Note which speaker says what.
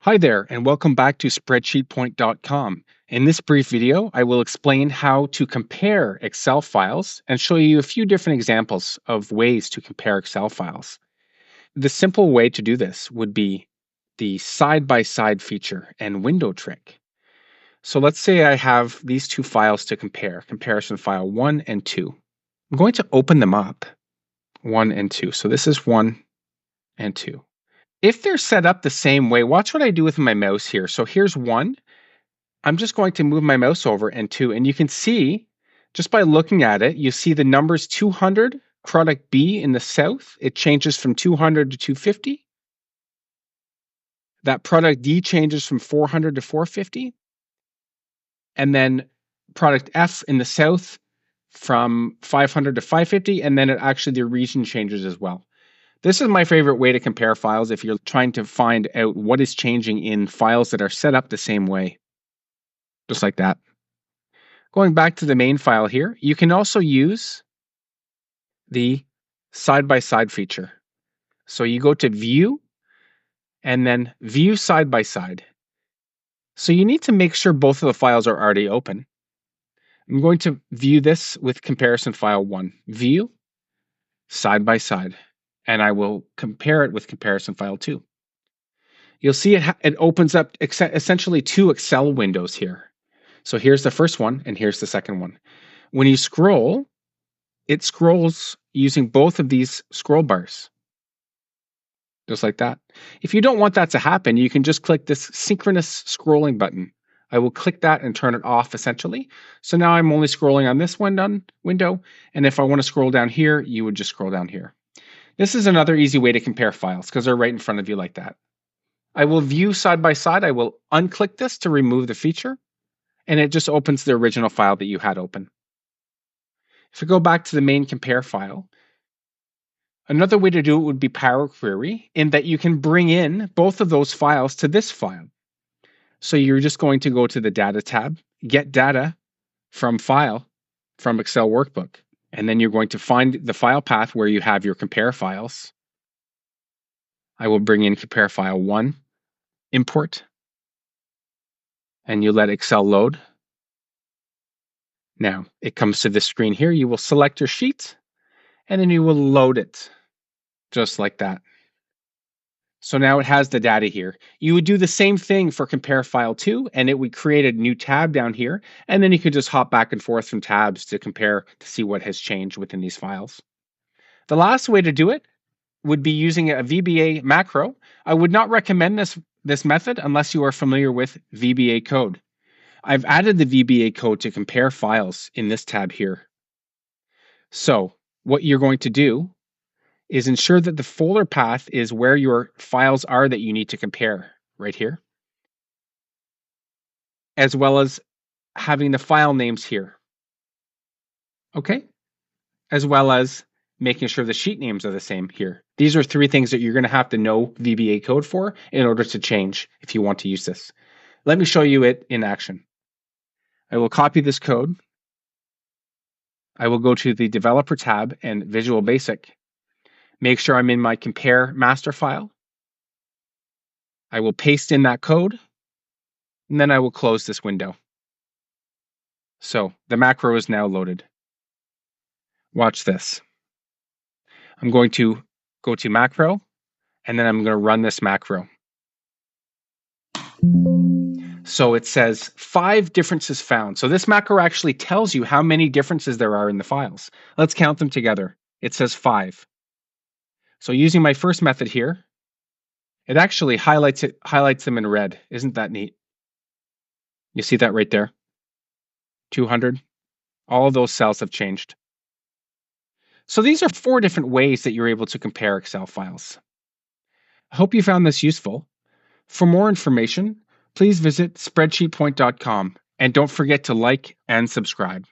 Speaker 1: Hi there, and welcome back to spreadsheetpoint.com. In this brief video, I will explain how to compare Excel files and show you a few different examples of ways to compare Excel files. The simple way to do this would be the side-by-side feature and window trick. So let's say I have these two files to compare, comparison file 1 and 2. I'm going to open them up, 1 and 2. So this is 1 and 2. If they're set up the same way, watch what I do with my mouse here. So here's 1. I'm just going to move my mouse over and 2, and you can see, just by looking at it, you see the numbers 200, product B in the south, it changes from 200 to 250. That product D changes from 400 to 450. And then product F in the south from 500 to 550, and then the region changes as well. This is my favorite way to compare files if you're trying to find out what is changing in files that are set up the same way. Just like that. Going back to the main file here, you can also use the side-by-side feature. So you go to View, and then View Side-by-Side. So you need to make sure both of the files are already open. I'm going to view this with comparison file 1. View, Side-by-Side. And I will compare it with comparison file 2. You'll see it opens up essentially two Excel windows here. So here's the first one, and here's the second one. When you scroll, it scrolls using both of these scroll bars, just like that. If you don't want that to happen, you can just click this synchronous scrolling button. I will click that and turn it off, essentially. So now I'm only scrolling on this window, and if I want to scroll down here, you would just scroll down here. This is another easy way to compare files because they're right in front of you like that. I will view side by side. I will unclick this to remove the feature, and it just opens the original file that you had open. If we go back to the main compare file, another way to do it would be Power Query, in that you can bring in both of those files to this file. So you're just going to go to the Data tab, Get Data from File, from Excel Workbook, and then you're going to find the file path where you have your compare files. I will bring in compare file 1, import, and you let Excel load. Now it comes to this screen here. You will select your sheet, and then you will load it, just like that. So now it has the data here. You would do the same thing for compare file 2, and it would create a new tab down here, and then you could just hop back and forth from tabs to compare to see what has changed within these files. The last way to do it would be using a VBA macro. I would not recommend this method unless you are familiar with VBA code. I've added the VBA code to compare files in this tab here. So what you're going to do is ensure that the folder path is where your files are that you need to compare, right here, as well as having the file names here. Okay? As well as making sure the sheet names are the same here. These are 3 things that you're going to have to know VBA code for in order to change if you want to use this. Let me show you it in action. I will copy this code. I will go to the Developer tab and Visual Basic. Make sure I'm in my Compare master file. I will paste in that code, and then I will close this window. So the macro is now loaded. Watch this. I'm going to go to Macro, and then I'm going to run this macro. So it says 5 differences found. So this macro actually tells you how many differences there are in the files. Let's count them together. It says 5. So using my first method here, it actually highlights them in red. Isn't that neat? You see that right there? 200. All of those cells have changed. So these are 4 different ways that you're able to compare Excel files. I hope you found this useful. For more information, please visit spreadsheetpoint.com, and don't forget to like and subscribe.